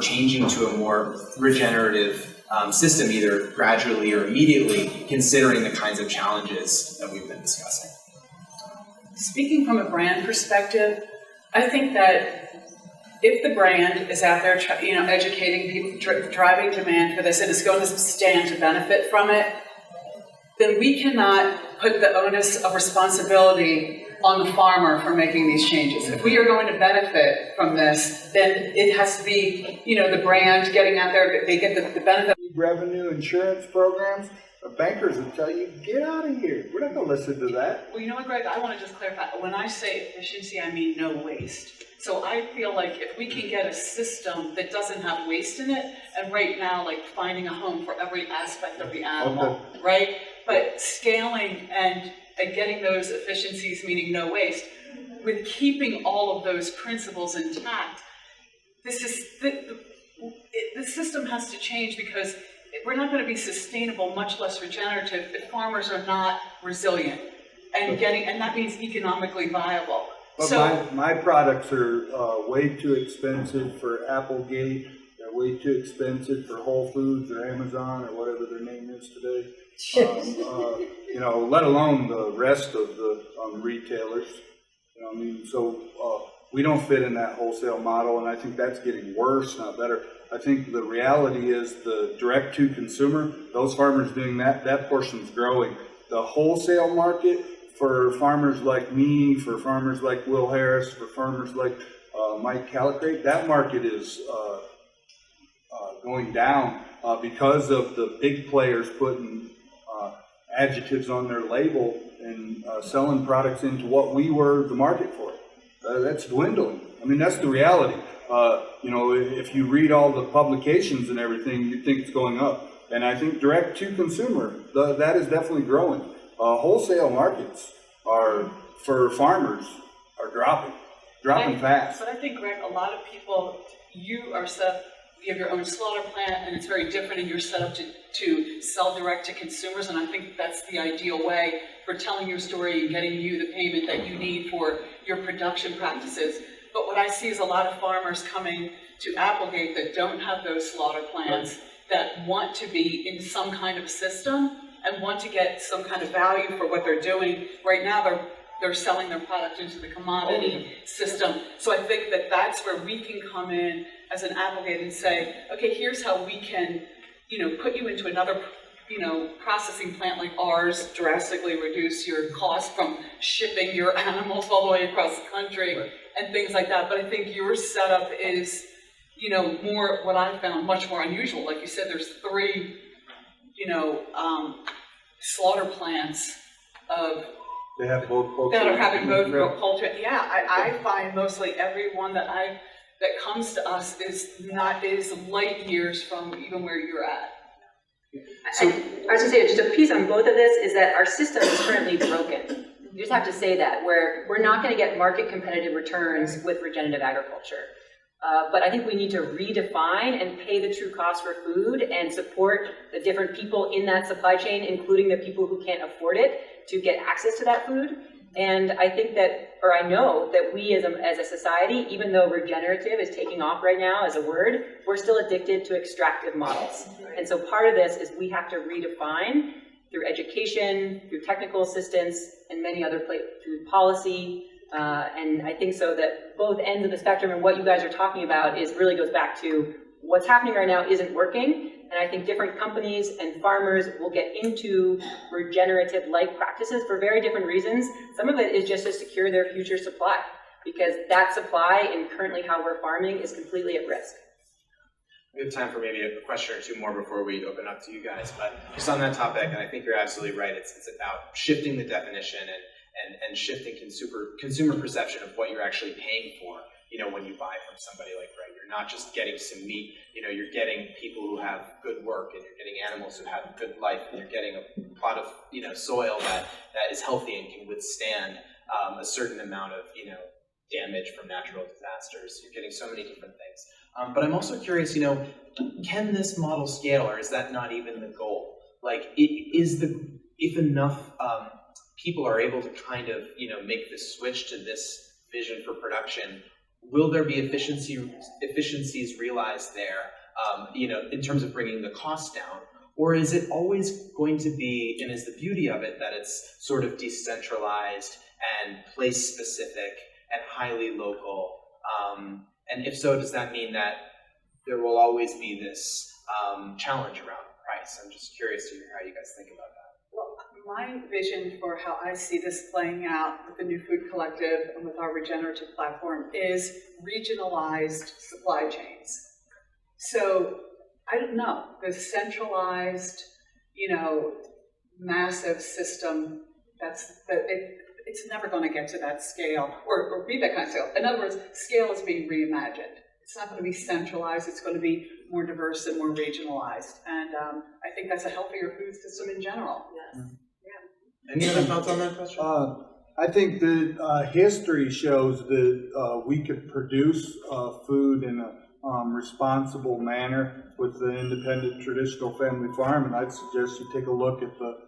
Speaker 1: changing to a more regenerative system, either gradually or immediately, considering the kinds of challenges that we've been discussing?
Speaker 2: Speaking from a brand perspective, I think that if the brand is out there, educating people, driving demand for this, and is going to stand to benefit from it, then we cannot put the onus of responsibility on the farmer for making these changes. If we are going to benefit from this, then it has to be, the brand getting out there, they get the benefit.
Speaker 3: Revenue insurance programs, the bankers will tell you, get out of here. We're not going to listen to that.
Speaker 2: Well, you know what, Greg, I want to just clarify. When I say efficiency, I mean no waste. So I feel like if we can get a system that doesn't have waste in it, and right now, like finding a home for every aspect of the animal, right? But scaling and getting those efficiencies, meaning no waste, with keeping all of those principles intact, the system has to change, because we're not going to be sustainable, much less regenerative, if farmers are not resilient and that means economically viable.
Speaker 3: But my products are way too expensive for Applegate. They're way too expensive for Whole Foods or Amazon or whatever their name is today. Let alone the rest of the retailers. So we don't fit in that wholesale model, and I think that's getting worse, not better. I think the reality is the direct-to-consumer, those farmers doing that portion's growing. The wholesale market for farmers like me, for farmers like Will Harris, for farmers like Mike Calicrate, that market is going down because of the big players putting adjectives on their label and selling products into what we were the market for. That's dwindling. I mean, that's the reality. If you read all the publications and everything, you think it's going up. And I think direct to consumer, that is definitely growing. Wholesale markets for farmers are dropping fast.
Speaker 2: But I think, Greg, a lot of people, you have your own slaughter plant, and it's very different, and you're set up to sell direct to consumers, and I think that's the ideal way for telling your story and getting you the payment that you need for your production practices. But what I see is a lot of farmers coming to Applegate that don't have those slaughter plants, that want to be in some kind of system and want to get some kind of value for what they're doing. Right now, they're selling their product into the commodity system. So I think that that's where we can come in as an Applegate and say, okay, here's how we can, put you into another, processing plant like ours, drastically reduce your cost from shipping your animals all the way across the country, right, and things like that. But I think your setup is, more what I found much more unusual. Like you said, there's 3, slaughter plants
Speaker 3: they have both poultry.
Speaker 2: That are having both poultry. Yeah, I find mostly everyone that comes to us is light years from even where you're at.
Speaker 4: I was going to say, just a piece on both of this is that our system is currently broken. You just have to say that, where we're not going to get market competitive returns with regenerative agriculture. But I think we need to redefine and pay the true cost for food and support the different people in that supply chain, including the people who can't afford it, to get access to that food. And I think that, or I know that we as a society, even though regenerative is taking off right now as a word, we're still addicted to extractive models. And so part of this is we have to redefine through education, through technical assistance, and many other through policy. And I think so that both ends of the spectrum and what you guys are talking about is really goes back to what's happening right now isn't working. And I think different companies and farmers will get into regenerative-like practices for very different reasons. Some of it is just to secure their future supply, because that supply and currently how we're farming is completely at risk.
Speaker 1: We have time for maybe a question or two more before we open up to you guys, but just on that topic, and I think you're absolutely right, it's about shifting the definition and shifting consumer perception of what you're actually paying for, when you buy from somebody like Greg. You're not just getting some meat, you're getting people who have good work, and you're getting animals who have a good life, and you're getting a plot of, soil that is healthy and can withstand a certain amount of, damage from natural disasters. You're getting so many different things. But I'm also curious, can this model scale, or is that not even the goal? Like, if enough people are able to kind of, make the switch to this vision for production, will there be efficiencies realized there, in terms of bringing the cost down? Or is it always going to be, and is the beauty of it that it's sort of decentralized and place-specific and highly local? And if so, does that mean that there will always be this challenge around price? I'm just curious to hear how you guys think about that.
Speaker 2: Well, my vision for how I see this playing out with the New Food Collective and with our regenerative platform is regionalized supply chains. So I don't know, the centralized, massive system, it's never going to get to that scale or be that kind of scale. In other words, scale is being reimagined. It's not going to be centralized. It's going to be more diverse and more regionalized. And I think that's a healthier food system in general.
Speaker 4: Yes.
Speaker 2: Yeah.
Speaker 1: Any other thoughts on that question?
Speaker 3: I think that history shows that we could produce food in a responsible manner with the independent traditional family farm, and I'd suggest you take a look at the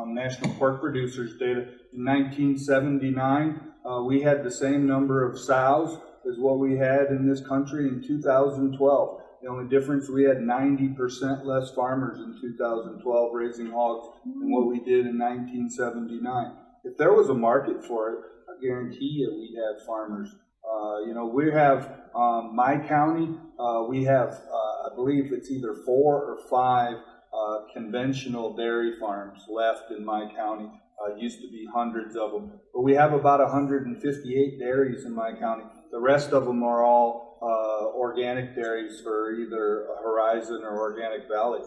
Speaker 3: National Pork Producers data. In 1979, we had the same number of sows as what we had in this country in 2012. The only difference, we had 90% less farmers in 2012 raising hogs than what we did in 1979. If there was a market for it, I guarantee you we'd have farmers. We have my county, we have, I believe it's either 4 or 5 conventional dairy farms left in my county. Used to be hundreds of them, but we have about 158 dairies in my county. The rest of them are all organic dairies for either Horizon or Organic Valley.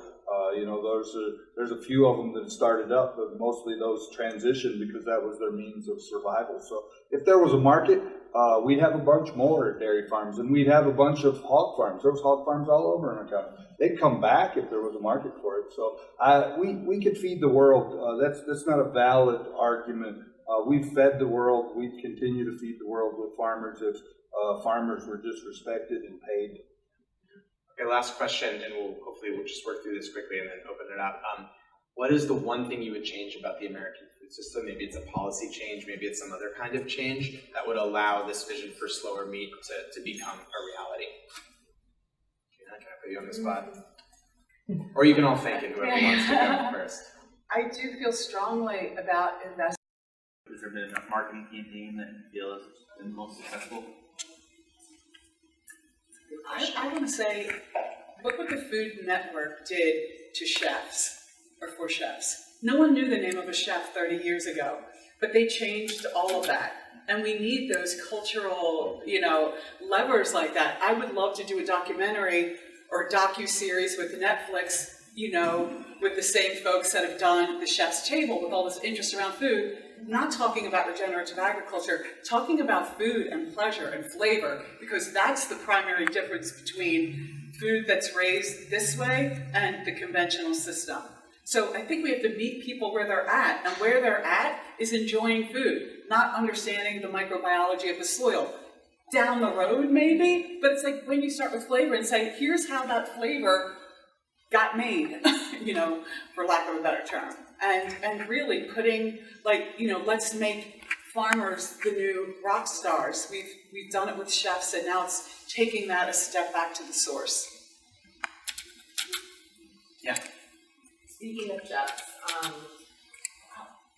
Speaker 3: There's a few of them that started up, but mostly those transitioned because that was their means of survival. So if there was a market, we'd have a bunch more dairy farms, and we'd have a bunch of hog farms. There was hog farms all over in our county. They'd come back if there was a market for it. So we could feed the world. That's not a valid argument. We've fed the world. We'd continue to feed the world with farmers if farmers were just respected and paid.
Speaker 1: Okay, last question, and we'll just work through this quickly and then open it up. What is the one thing you would change about the American food system? Maybe it's a policy change, maybe it's some other kind of change that would allow this vision for slower meat to become a reality. Gina, can I put you on the spot? Or you can all think, and whoever wants to go first.
Speaker 2: I do feel strongly about investing.
Speaker 5: Has there been a marketing campaign that you feel has been most successful?
Speaker 2: I want to say, look what the Food Network did to chefs, or for chefs. No one knew the name of a chef 30 years ago, but they changed all of that. And we need those cultural, levers like that. I would love to do a documentary or docu-series with Netflix, with the same folks that have done The Chef's Table with all this interest around food, not talking about regenerative agriculture, talking about food and pleasure and flavor, because that's the primary difference between food that's raised this way and the conventional system. So I think we have to meet people where they're at, and where they're at is enjoying food, not understanding the microbiology of the soil. down the road maybe, but it's like when you start with flavor and say, here's how that flavor got made, for lack of a better term. And really putting, let's make farmers the new rock stars. We've done it with chefs, and now it's taking that a step back to the source.
Speaker 1: Yeah.
Speaker 6: Speaking of chefs,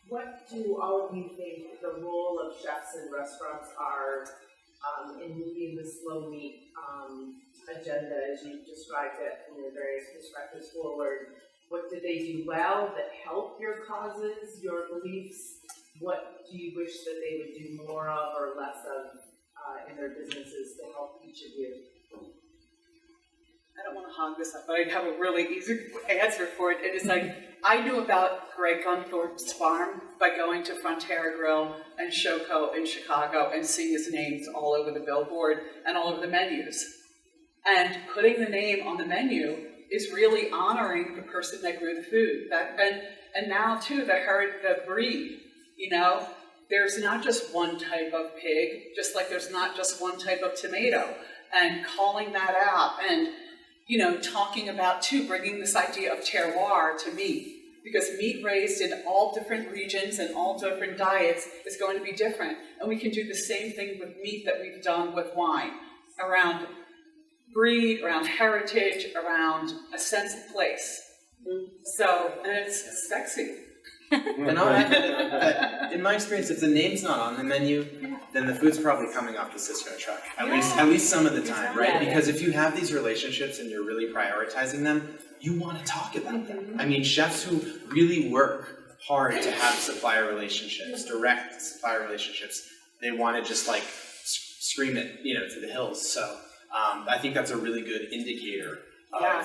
Speaker 6: what do all of you think the role of chefs in restaurants are in moving the slow meat agenda, as you described it from your various perspectives forward? What do they do well that help your causes, your beliefs? What do you wish that they would do more of or less of in their businesses to help each of you?
Speaker 2: I don't want to hog this up, but I have a really easy answer for it. It is I knew about Greg Gunthorp's farm by going to Frontera Grill and Shoko in Chicago and seeing his names all over the billboard and all over the menus. And putting the name on the menu is really honoring the person that grew the food. And now too, the breed, there's not just one type of pig, just like there's not just one type of tomato, and calling that out and talking about, too, bringing this idea of terroir to meat, because meat raised in all different regions and all different diets is going to be different. And we can do the same thing with meat that we've done with wine, around breed, around heritage, around a sense of place. So, and it's sexy.
Speaker 1: And I'll add that in my experience, if the name's not on the menu, then the food's probably coming off the Cisco truck. At least some of the time, right? Because if you have these relationships and you're really prioritizing them, you want to talk about them. I mean, chefs who really work hard to have supplier relationships, direct supplier relationships, they want to just scream it, to the hills. So I think that's a really good indicator of our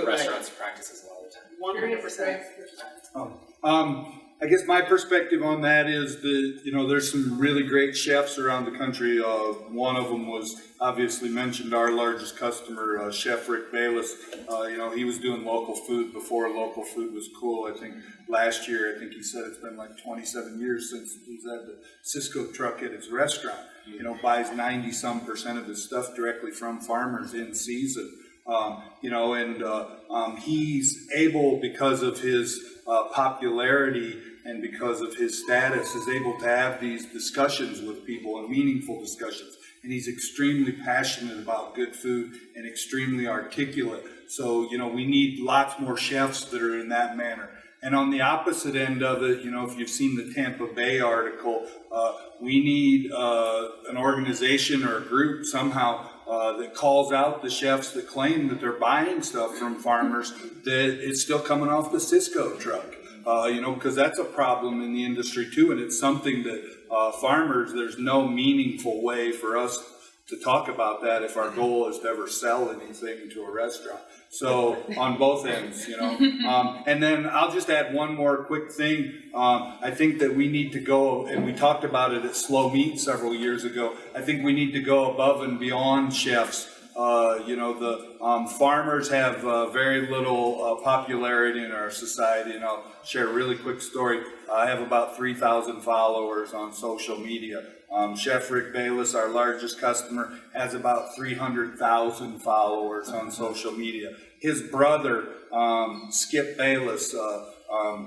Speaker 1: restaurants' practices a lot of the time.
Speaker 2: 100%.
Speaker 3: I guess my perspective on that is that, there's some really great chefs around the country. One of them was obviously mentioned, our largest customer, Chef Rick Bayless. He was doing local food before local food was cool. I think last year, he said it's been 27 years since he's had the Cisco truck at his restaurant. Buys 90-some% of his stuff directly from farmers in season. He's able, because of his popularity and because of his status, is able to have these discussions with people and meaningful discussions. And he's extremely passionate about good food and extremely articulate. So, we need lots more chefs that are in that manner. And on the opposite end of it, if you've seen the Tampa Bay article, we need an organization or a group somehow that calls out the chefs that claim that they're buying stuff from farmers, that it's still coming off the Cisco truck. Because that's a problem in the industry too, and it's something that farmers, there's no meaningful way for us to talk about that if our goal is to ever sell anything to a restaurant. So on both ends, and then I'll just add one more quick thing. I think that we need to go, and we talked about it at Slow Meat several years ago, I think we need to go above and beyond chefs. The farmers have very little popularity in our society, and I'll share a really quick story. I have about 3,000 followers on social media. Chef Rick Bayless, our largest customer, has about 300,000 followers on social media. His brother, Skip Bayless,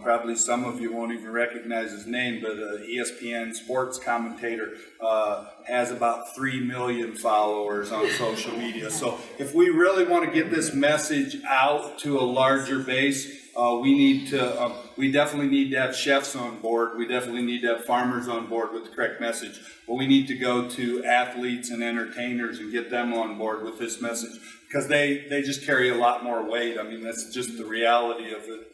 Speaker 3: probably some of you won't even recognize his name, but ESPN sports commentator, has about 3 million followers on social media. So if we really want to get this message out to a larger base, we definitely need to have chefs on board. We definitely need to have farmers on board with the correct message. But we need to go to athletes and entertainers and get them on board with this message, because they just carry a lot more weight. I mean, that's just the reality of it,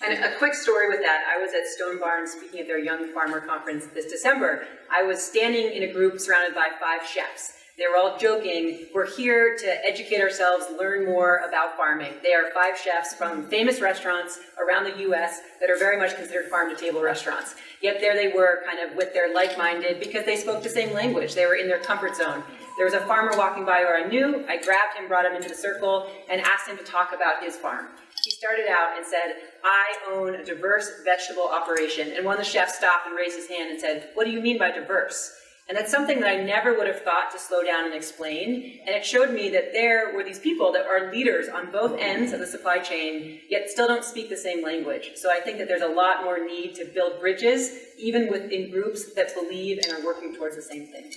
Speaker 4: And a quick story with that, I was at Stone Barn speaking at their Young Farmer Conference this December. I was standing in a group surrounded by 5 chefs. They were all joking, we're here to educate ourselves, learn more about farming. They are 5 chefs from famous restaurants around the US that are very much considered farm-to-table restaurants. Yet there they were, kind of with their like-minded, because they spoke the same language. They were in their comfort zone. There was a farmer walking by who I knew. I grabbed him, brought him into the circle, and asked him to talk about his farm. He started out and said, I own a diverse vegetable operation. And one of the chefs stopped and raised his hand and said, what do you mean by diverse? And that's something that I never would have thought to slow down and explain. And it showed me that there were these people that are leaders on both ends of the supply chain, yet still don't speak the same language. So I think that there's a lot more need to build bridges, even within groups that believe and are working towards the same thing.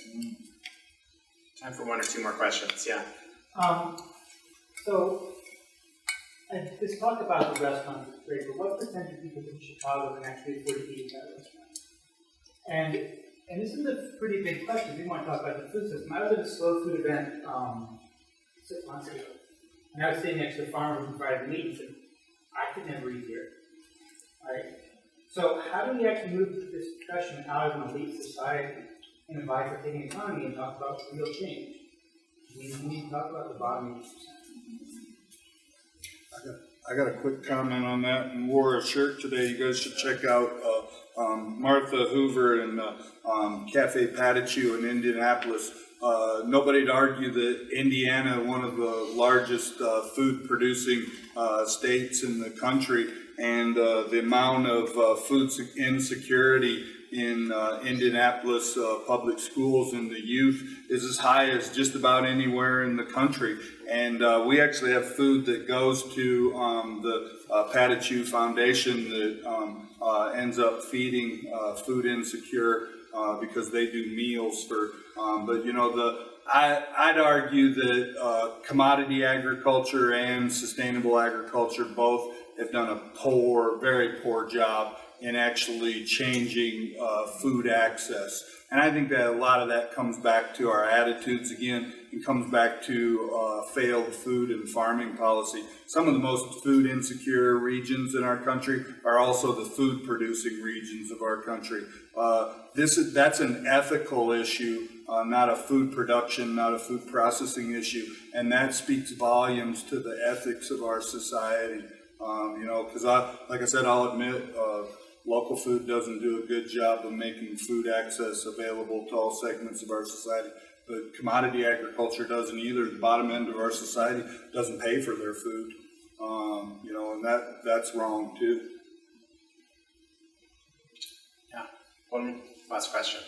Speaker 1: Time for one or two more questions, yeah.
Speaker 5: So, this talk about the restaurants is great, but what percentage of people in Chicago can actually afford to eat at that restaurant? And this is a pretty big question. We want to talk about the food system. I was at a slow food event 6 months ago, and I was sitting next to a farmer who provided meat and said, I could never eat here. Right? So how do we actually move this discussion out of an elite society in a bifurcating economy and talk about real change? We need to talk about the bottom 80%.
Speaker 3: I got a quick comment on that, and wore a shirt today. You guys should check out Martha Hoover and Cafe Patachu in Indianapolis. Nobody'd argue that Indiana, one of the largest food-producing states in the country, and the amount of food insecurity in Indianapolis public schools and the youth is as high as just about anywhere in the country. And we actually have food that goes to the Patachu Foundation that ends up feeding food insecure because they do meals for, but you know, I'd argue that commodity agriculture and sustainable agriculture both have done a very poor job in actually changing food access. And I think that a lot of that comes back to our attitudes again, and comes back to failed food and farming policy. Some of the most food insecure regions in our country are also the food producing regions of our country. That's an ethical issue, not a food production, not a food processing issue, and that speaks volumes to the ethics of our society. You know, because like I said, I'll admit, local food doesn't do a good job of making food access available to all segments of our society. But commodity agriculture doesn't either. The bottom end of our society doesn't pay for their food. You know, and that's wrong too.
Speaker 1: Yeah. One last question.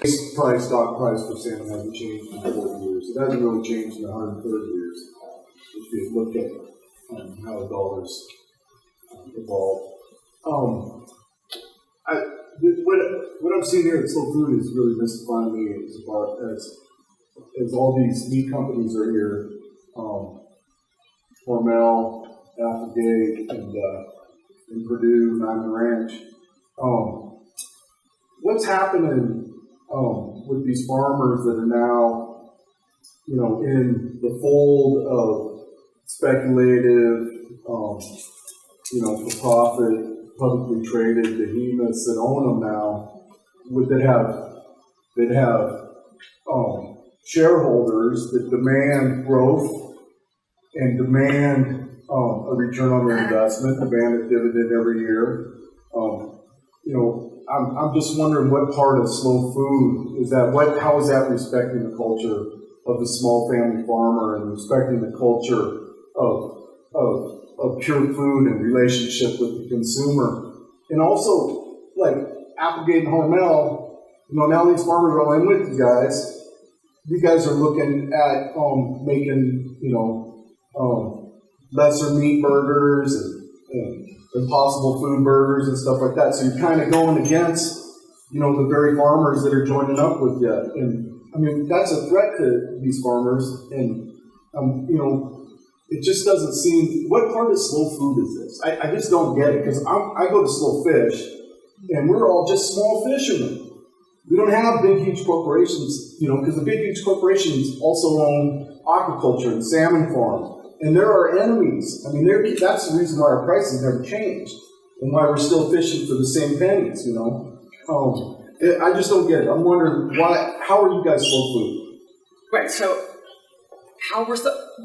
Speaker 7: Base price, stock price for salmon hasn't changed in 40 years. It hasn't really changed in 130 years. If you look at how the dollars evolved. What I'm seeing here at Slow Food is really mystifying me as all these meat companies are here, Hormel, Applegate, and Purdue, Diamond Ranch. What's happening with these farmers that are now, you know, in the fold of speculative, you know, for profit, publicly traded behemoths that own them now, that have shareholders that demand growth and demand a return on their investment, demand a dividend every year. You know, I'm just wondering what part of Slow Food is that? How is that respecting the culture of the small family farmer and respecting the culture of pure food and relationship with the consumer? And also, like Applegate and Hormel, you know, now these farmers are all in with you guys. You guys are looking at making, you know, lesser meat burgers and impossible food burgers and stuff like that. So you're kind of going against, you know, the very farmers that are joining up with you. And I mean, that's a threat to these farmers. And, you know, it just doesn't seem, what part of Slow Food is this? I just don't get it, because I go to Slow Fish, and we're all just small fishermen. We don't have big, huge corporations, you know, because the big, huge corporations also own aquaculture and salmon farms, and they're our enemies. I mean, that's the reason why our prices never changed, and why we're still fishing for the same pennies, you know. I just don't get it. I'm wondering, how are you guys Slow Food?
Speaker 2: Right, so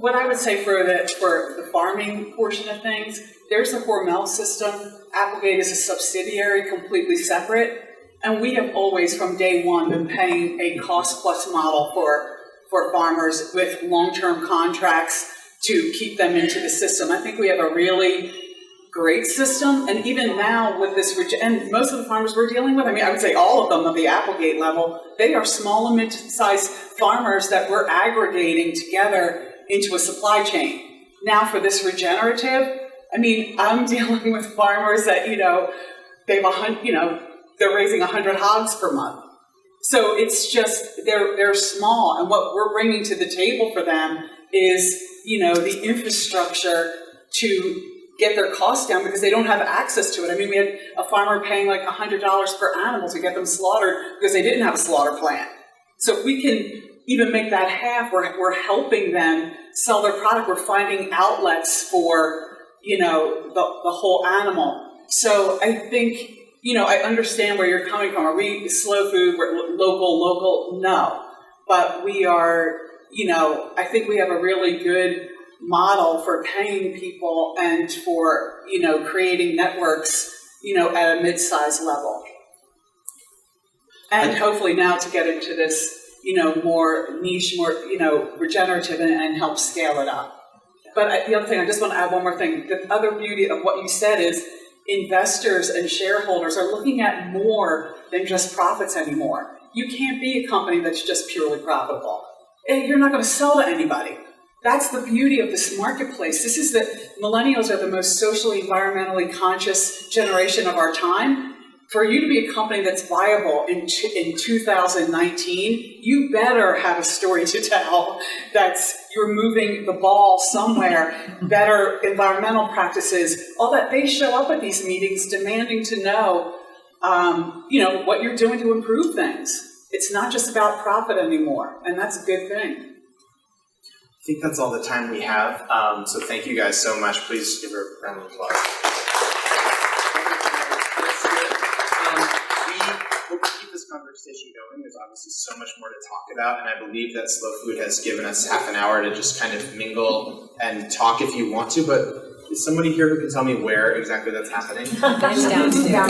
Speaker 2: what I would say for the farming portion of things, there's a Hormel system. Applegate is a subsidiary, completely separate, and we have always, from day one, been paying a cost-plus model for farmers with long-term contracts to keep them into the system. I think we have a really great system, and even now with this, and most of the farmers we're dealing with, I mean, I would say all of them at the Applegate level, they are small and mid-sized farmers that we're aggregating together into a supply chain. Now for this regenerative, I mean, I'm dealing with farmers that, you know, they have they're raising 100 hogs per month. So it's just, they're small, and what we're bringing to the table for them is, you know, the infrastructure to get their costs down because they don't have access to it. I mean, we had a farmer paying like $100 per animal to get them slaughtered because they didn't have a slaughter plant. So if we can even make that half, we're helping them sell their product. We're finding outlets for, you know, the whole animal. So I think, you know, I understand where you're coming from. Are we slow food? We're local? No. But we are, you know, I think we have a really good model for paying people and for, you know, creating networks, you know, at a mid-sized level. And hopefully now to get into this, you know, more niche, more, you know, regenerative and help scale it up. But the other thing, I just want to add one more thing. The other beauty of what you said is investors and shareholders are looking at more than just profits anymore. You can't be a company that's just purely profitable. You're not going to sell to anybody. That's the beauty of this marketplace. This is that millennials are the most socially, environmentally conscious generation of our time. For you to be a company that's viable in 2019, you better have a story to tell that's you're moving the ball somewhere, better environmental practices, all that. They show up at these meetings demanding to know, you know, what you're doing to improve things. It's not just about profit anymore, and that's a good thing.
Speaker 1: I think that's all the time we have. So thank you guys so much. Please give her a round of applause. We'll keep this conversation going. There's obviously so much more to talk about, and I believe that Slow Food has given us half an hour to just kind of mingle and talk if you want to, but is somebody here who can tell me where exactly that's happening?
Speaker 4: That's downstairs.